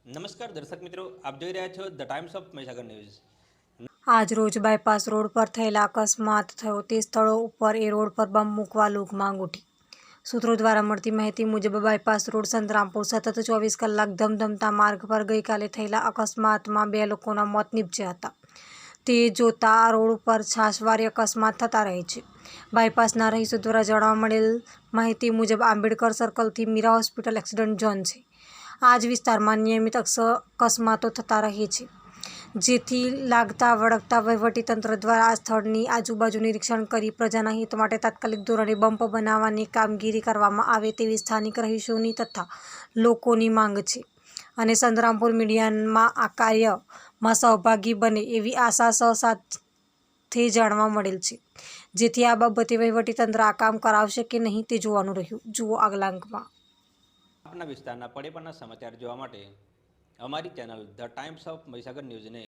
નમસ્કાર દર્શક મિત્રો, આપ જોઈ રહ્યા છો the times of Mahisagar news. આજ રોજ બાયપાસ રોડ પર થયેલા અકસ્માત થયો તે સ્થળો ઉપર એ રોડ પર બમ મૂકવા લોક માંગ ઉઠી. સૂત્રો દ્વારા મળતી માહિતી મુજબ બાયપાસ રોડ સંતરામપુર સતત 24 કલાક ધમધમતા માર્ગ પર ગઈકાલે થયેલા અકસ્માતમાં 2 લોકોના મોત નીપજ્યા હતા. તે જોતા આ રોડ પર છાસવારે અકસ્માત થતા રહે છે. બાયપાસના રહીશો દ્વારા જાણવા મળેલ માહિતી મુજબ આંબેડકર સર્કલથી મીરા હોસ્પિટલ એક્સિડન્ટ ઝોન છે. આ જ વિસ્તારમાં નિયમિત અકસ્માતો થતા રહે છે, જેથી લાગતા વળગતા વહીવટીતંત્ર દ્વારા આ સ્થળની આજુબાજુ નિરીક્ષણ કરી પ્રજાના હિત માટે તાત્કાલિક ધોરણે બમ્પ બનાવવાની કામગીરી કરવામાં આવે તેવી સ્થાનિક રહીશોની તથા લોકોની માંગ છે અને સંતરામપુર મીડિયામાં આ કાર્યમાં સહભાગી બને એવી આશા સાથે જાણવા મળેલ છે, જેથી આ બાબતે વહીવટીતંત્ર આ કામ કરાવશે કે નહીં તે જોવાનું રહ્યું. જુઓ આગલા અંકમાં. આપના વિસ્તારના પડે પણના સમાચાર જોવા માટે અમારી channel the times of Mahisagar ન્યૂઝને